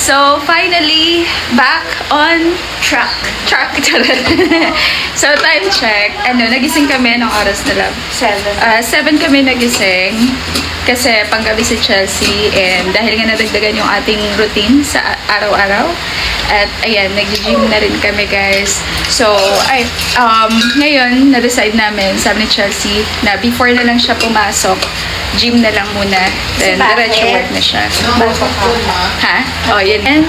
So, finally, back on track. So, time check. Nagising kami ng oras na lang. 7 kami nagising. Kasi panggabi si Chelsea. And dahil nga nadagdagan yung ating routine sa araw-araw. At ayan, nag-gym na rin kami, guys. So, ngayon, na-decide namin, sabi ni Chelsea, na before na lang siya pumasok, gym na lang muna. Then, diretso work na siya. Ha? Oh, yun. And,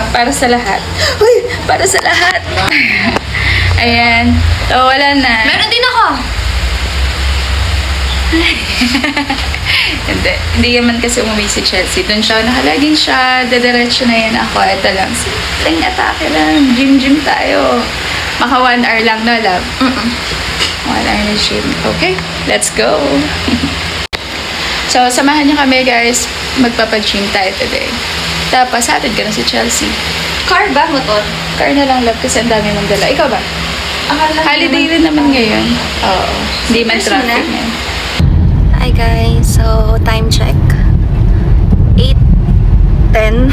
para sa lahat. Uy! Para sa lahat! Ayan. So, wala na. Meron din ako! Hindi naman kasi umuwi si Chelsea. Doon siya, nakalagin siya. Dediretso na yan ako. Ito lang. Simpleng atake lang. Gym tayo. Maka 1 hour lang, no, love? 1 hour na gym. Okay, let's go. So, samahan niyo kami, guys. Magpapag-gym tayo today. Tapos, hatid ka na si Chelsea. Car ba? Motor? Car na lang, love, kasi ang dami mong dala. Ikaw ba? Holiday rin naman ngayon. Oo. Hindi man traffic na. Hi guys, so time check 8:10.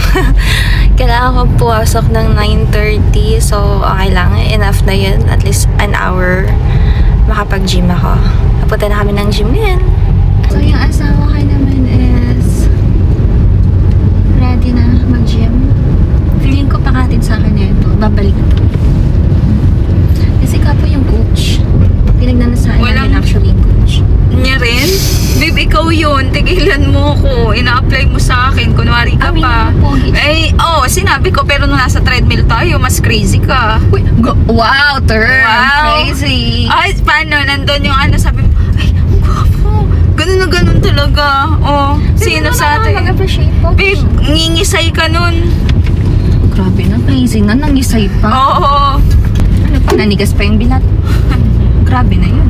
Kailangan ko pumasok ng 9:30, so okay lang, enough na yun, at least an hour makapag-gym ako. Napunta na kami ng gym ngayon. So yung asawa ko naman is ready na mag-gym. Feeling ko pakatid sa akin ito, babalik na to. Kasi kapo yung coach, pinagdanasahan namin actually yung coach niya rin? Babe, ikaw yun. Tigilan mo ko. Ina-apply mo sa akin. Kunwari ka pa. Sinabi ko. Pero nung nasa treadmill tayo, mas crazy ka. Uy, wow, crazy. Ay, paano? Nandun yung sabi mo, ay, ang gwapo. Ganun na ganun talaga. Sino sa atin? Mag-appreciate po. Babe, ngingisay ka nun. Grabe na, crazy na. Nangisay pa. Oo. Ano pa? Nanigas pa yung bilat. Grabe na yun.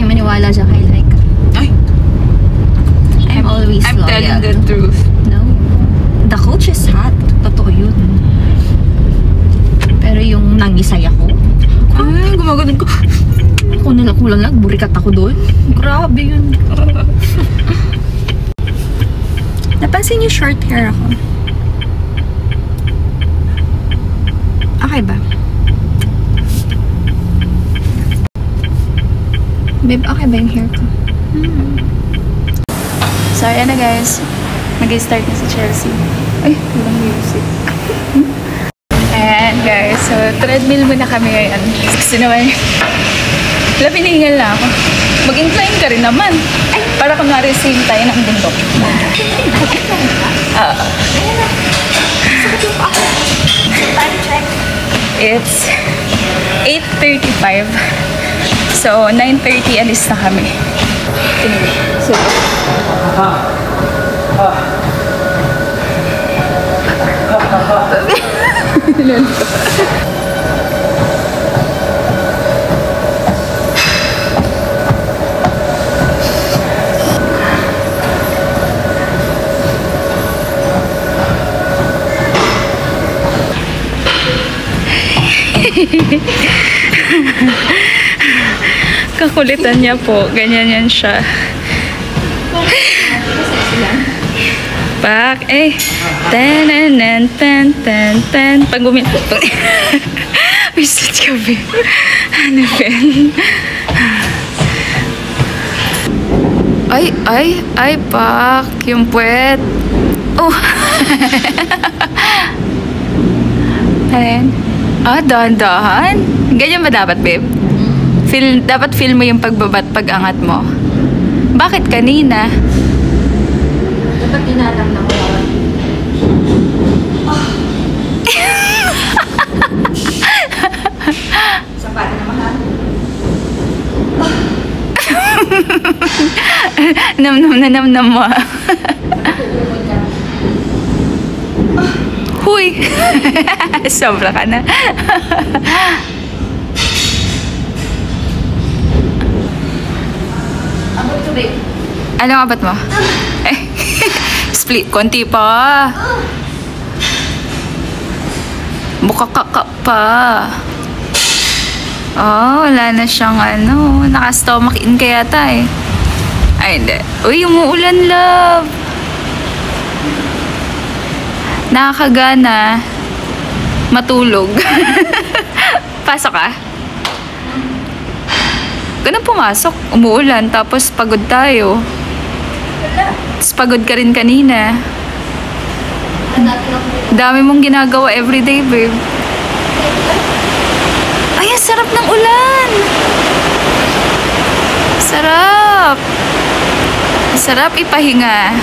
Maniwala siya kay like I'm always I'm loyal. telling the truth. No. The coach is hot. Totoo yun. Pero yung nangisay ako, ay, gumagano'n ko. Ako nalakulang lang, burikat ako doon. Grabe yun. Napansin niyo short hair ako? Okay ba? Babe, okay ba yung hair ko? So, ayan na, guys. Mag-start na si Chelsea. Ay, walang music. Ayan, guys. So, treadmill muna kami ngayon. Kasi naman, pinihingal na ako. Mag-incline ka rin naman. Ay, para kunwari same tayo ng bundok. It's 8:35. So, 9:30 alis na kami. Anyway, so... Kakulitan niya po. Ganyan yan siya. Pak, ten. Pag Wisit ka, babe. Ano, Ben? Ay, Pak. Yung puwet. Oh. Ayan. Dahan-dahan. Ganyan ba dapat, babe? Dapat feel mo yung pagbabat pag-angat mo. Bakit kanina? Dapat tinatam na ko. Sapat na mahal. Nam mo. Huy! Sobra ka na. Ano nga ba't mo? Split. Konti pa. Bukakaka pa. Wala na siyang naka-stomach in kaya yata eh. Ay, hindi. Uy, umuulan, love. nakakagana matulog. Pasok ka? Ganun pumasok. Umuulan, tapos pagod tayo. Tapos pagod ka rin kanina. Dami mong ginagawa everyday, babe. Ay, ang sarap ng ulan! Sarap! Sarap ipahinga.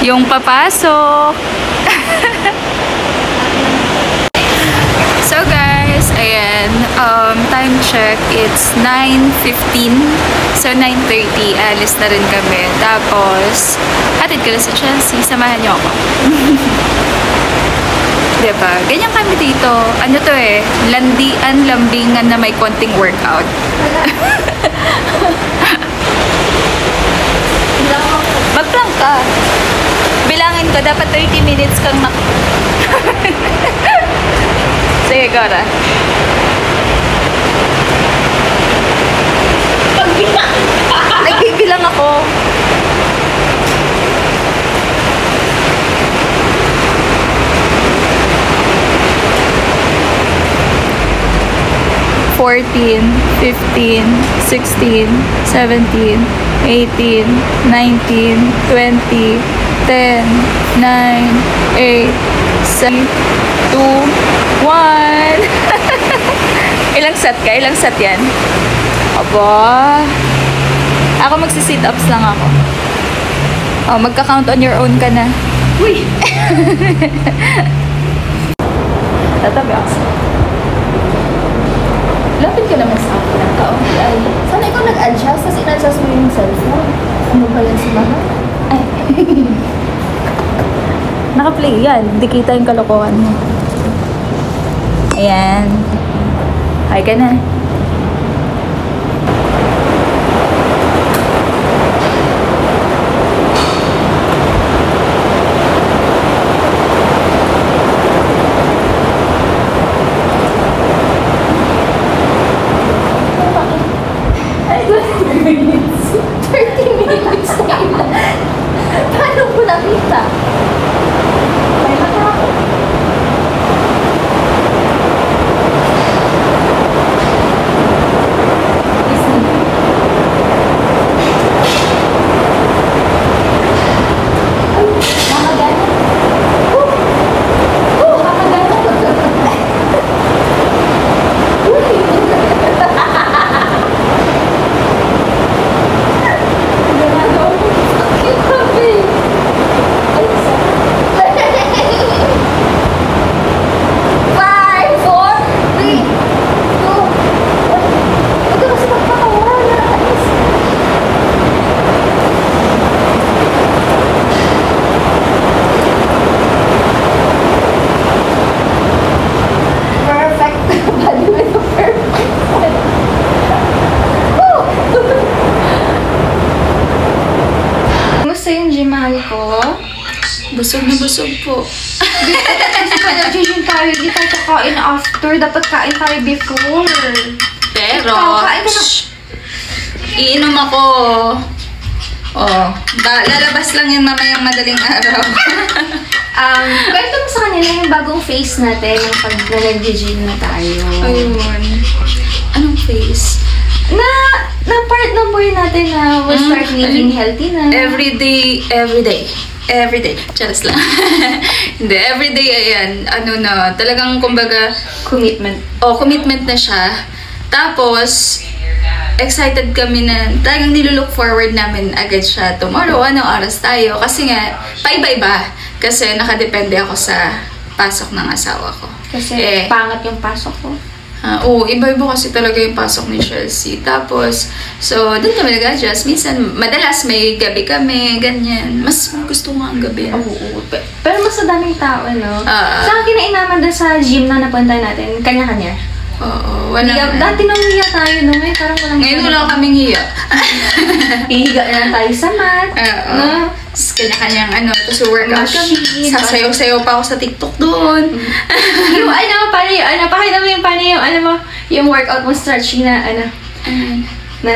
Yung papasok. So guys, ayan, time check, it's 9:15. So 9:30, alis na rin kami. Tapos, hatid ko na sa Chelsea. Samahan niyo ako. Diba? Ganyan kami dito. Ano to eh? Landian, lambingan na may konting workout. Mag-plank ka. Bilangin ko, dapat 30 minutes kang Sige, go na. Nagbibilang ako. $14, $15, $16, $17, $18, $19, $20, $10, $9, $8, $7, $2, $1. Ilang set ka? Ilang set yan? Aba. Ako magsi-sit-ups lang ako. Oh, magka-count on your own ka na. Uy! Tatabi ako. Lapit ka naman sa akin ng kaunti ay. Sana ikaw nag-adjust, tapos in-adjust mo yung cellphone. Ano ba yan si Mahal? Ay. Naka-play yan. Hindi kita yung kalokohan mo. Ayan. Hi ka na. Paano ko nakita? May mata ako. Busog na busog po. Kasi pa nag-gym tayo, hindi tayo kakain after. Dapat kain tayo before. Pero, iinom ako. Oh, lalabas lang yan mamayang madaling araw. Kwento mo sa kanila yung bagong phase natin ng pag nag-gym na tayo. Ayun. Anong phase? Na part ng buhay natin na we'll start living healthy na. Everyday. Charas lang. Hindi, everyday, ayan. Ano na, talagang kumbaga, Commitment. Commitment na siya. Tapos, excited kami na, talagang nilulook forward namin agad siya. Tomorrow, anong oras tayo? Kasi nga, paiba-iba. Kasi nakadepende ako sa pasok ng asawa ko. Kasi pangat yung pasok ko. Oo, iba-iba kasi talaga yung pasok ni Chelsea. Tapos, so, doon kami nag-adjust. Minsan, madalas may gabi kami, ganyan. Mas gusto ko ang gabi. Oo. Pero mas daming tao, no? Saan kinainaman doon sa gym na napunta natin? Kanya-kanya? Oo. Dati nang hiya tayo, no? Ngayon wala kaming hiya. Hihiga na lang tayo sa mat. No? Kanya-kanyang tapos workout kami. Sasayaw-sayaw pa ako sa TikTok doon. Yung pakita mo yung paano yung, yung workout mo stretching na, na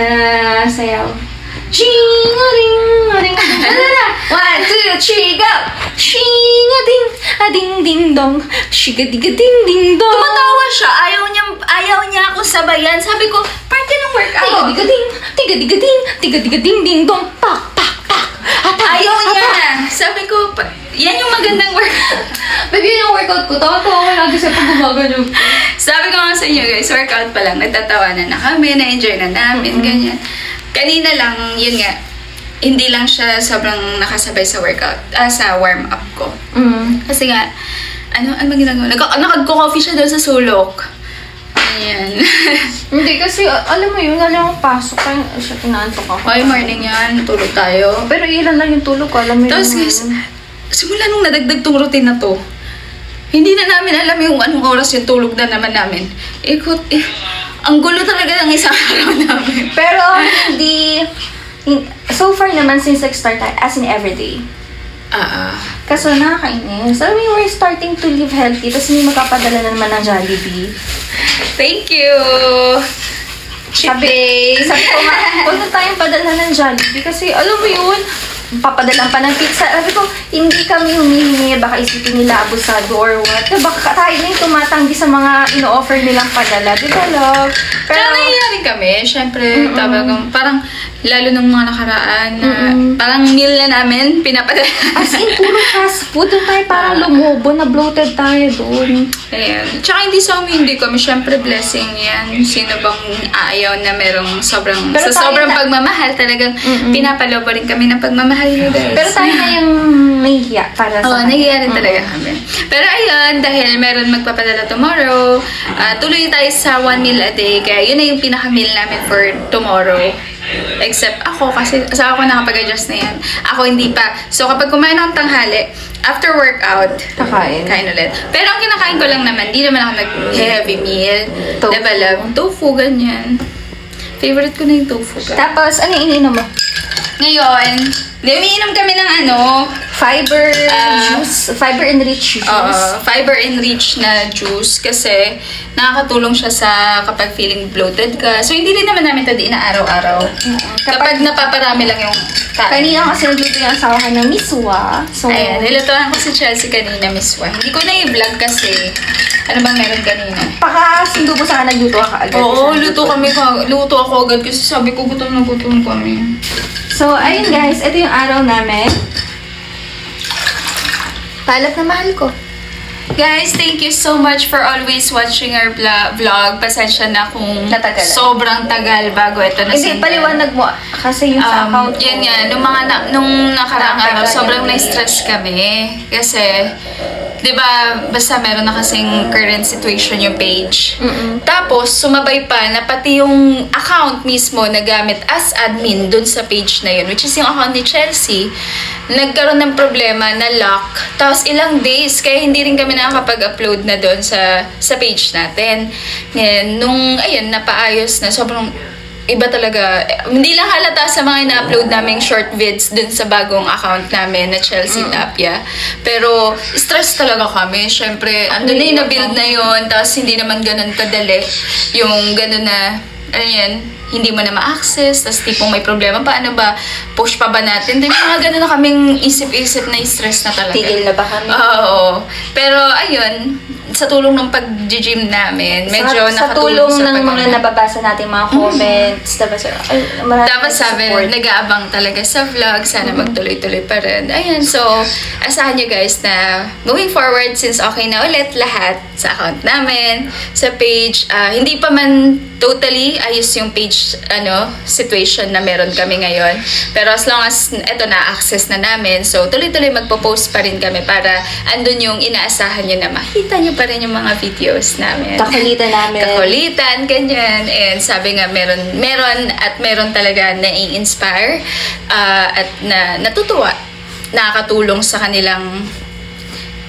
sayaw. Ching-a-ding-a-ding. 1, 2, 3, go! Ching-a-ding, a-ding-ding-dong. Shiga-diga-ding-ding-dong. Tumatawa siya. Ayaw niya ako sabayan. Sabi ko, parte ng workout. Tiga-diga-ding, tiga-diga-ding, tiga-diga-ding-ding-dong. Pak, pak, pak. Ayaw niya. Sabi ko, yan yung magandang workout. Baby, yung workout ko, tawa-tawa ko lagi sa pag-gumagano. Sabi ko nga sa inyo guys, workout pa lang. Nagtatawanan na kami, na-enjoy na namin, ganyan. Kanina lang, yun nga, hindi lang siya sobrang nakasabay sa workout, sa warm-up ko. Kasi nga, ano ba ginagawa? Nagko-coffee siya doon sa sulok. Ayan. Hindi, kasi alam mo yun, alam mo, pasok ka, siya tinaantok ako. Hoy, morning yan, tulog tayo. Pero ilan lang yung tulog ko, alam mo yun. Tapos guys, simula nung nadagdag tong routine na to, hindi na namin alam yung anong oras yung tulog na naman namin. Ang gulo talaga ng isang araw namin. Pero hindi, so far naman since nag-start tayo, as in everyday. Kaso nakakainis. Alam mo yung we're starting to live healthy, tapos hindi magpapadala na naman ng Jollibee. Thank you! Sabi ko nga, huwag na tayong padala ng Jollibee kasi alam mo yun, papadalan pa ng pizza. Sabi ko, hindi kami humihingi, baka isipin nila abusado or what. Baka tayo na yung tumatanggi sa mga ino-offer nilang padala. Diba, love? Pero nangyayari kami, syempre, parang lalo ng mga nakaraan na parang meal na namin, pinapadala. As in, puro fast food. Doon tayo parang lumobo, na bloated tayo doon. Ayan. Tsaka hindi sa amin, hindi kami, syempre blessing yan. Sino bang aayaw na merong sobrang, pero sa sobrang pagmamahal, talagang pinapalobo rin kami ng pagmamahal nyo guys. Pero tayo na yung nahihiya para sa nahihiya rin talaga kami. Pero ayun, dahil meron magpapadala tomorrow, tuloy tayo sa 1 meal a day. Kaya yun na yung pinaka-meal namin for tomorrow. Except ako, kasi sa ako nakapag-adjust na yan. Ako hindi pa. So kapag kumain akong tanghali, after workout, kain ulit. Pero ang kinakain ko lang naman, di naman ako nag-heavy meal. Tofu. Diba, love? Tofu, ganyan. Favorite ko na yung tofu. Tapos, ano yung ininom mo? Ngayon, umiinom kami ng fiber juice, fiber-enriched juice. Fiber-enriched na juice kasi nakakatulong siya sa kapag feeling bloated ka. So, hindi rin naman namin ito araw-araw. Kapag napaparami lang yung kain. Kanina kasi nagluto yung asawa ko ng miswa. So, ayan, nilutuan ko si Chelsea kanina, miswa. Hindi ko na i-vlog kasi ano bang meron kanina? Pakasundo mo sa akin, nagluto ka agad. Oo, luto ako agad kasi sabi ko gutom na gutom kami. So, ayun guys, ito yung araw namin. Palat na mahal ko. Guys, thank you so much for always watching our vlog. Pasensya na kung sobrang tagal bago ito nasundan. Hindi, paliwanag mo. Kasi yung sa account yan nga, nung nakaraang araw, sobrang na-stress kami. Kasi, di ba, basta meron na kasing current situation yung page. Tapos, sumabay pa na pati yung account mismo na gamit as admin dun sa page na yun, which is yung account ni Chelsea, nagkaroon ng problema na lock. Tapos, ilang days, kaya hindi rin kami nakakapag-upload na dun sa page natin. Ngayon, ayun, napaayos na, sobrang iba talaga. Hindi lang halata sa mga ina-upload naming short vids dun sa bagong account namin na Chelsea Tapia. Pero, stress talaga kami. Siyempre, andun na yung na-build na yun, tapos hindi naman ganun kadali. Yung ganun na, hindi mo na ma-access, tapos tipong may problema, paano ba? Push pa ba natin? Di mga ganun na kaming isip-isip na stress na talaga. Tigil na ba kami? Oo. Pero, ayun, sa tulong ng pag-gym namin, medyo sa nakatulong tulong ng mga nababasa nating mga comments, tapos sabi, nag-aabang talaga sa vlog, sana magtuloy-tuloy pa rin. Ayan, so, asahan nyo guys na moving forward, since okay na ulit lahat sa account namin, sa page, hindi pa man totally ayos yung page situation na meron kami ngayon. Pero as long as ito na-access na namin, so tuloy-tuloy magpo-post pa rin kami para andun yung inaasahan nyo na makita nyo pa rin yung mga videos namin. Kakulitan namin. Kakulitan, ganyan. And sabi nga, meron talaga na i-inspire at natutuwa. Nakakatulong sa kanilang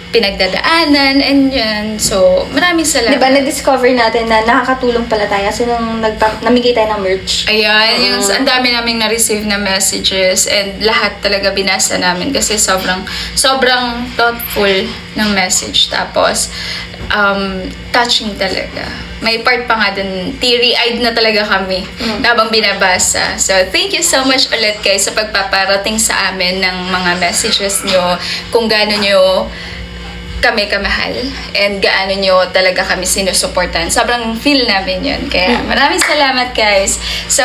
pinagdadaanan and yan. So, maraming salamat. Diba, na-discover natin na nakakatulong pala tayo kasi nung namigay tayo ng merch. Ayan, ang dami naming na-receive na messages and lahat talaga binasa namin kasi sobrang thoughtful ng message. Tapos, touching talaga. May part pa nga dun, teary-eyed na talaga kami habang binabasa. So, thank you so much ulit guys sa pagpaparating sa amin ng mga messages nyo, kung gaano nyo kami kamahal and gaano nyo talaga kami sinusuportan. Sobrang feel namin yun. Kaya maraming salamat guys. So,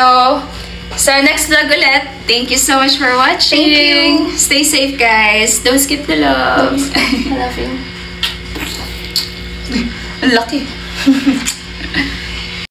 sa next vlog ulit, thank you so much for watching. Thank you. Stay safe guys. Don't skip the love. I love you. Lucky.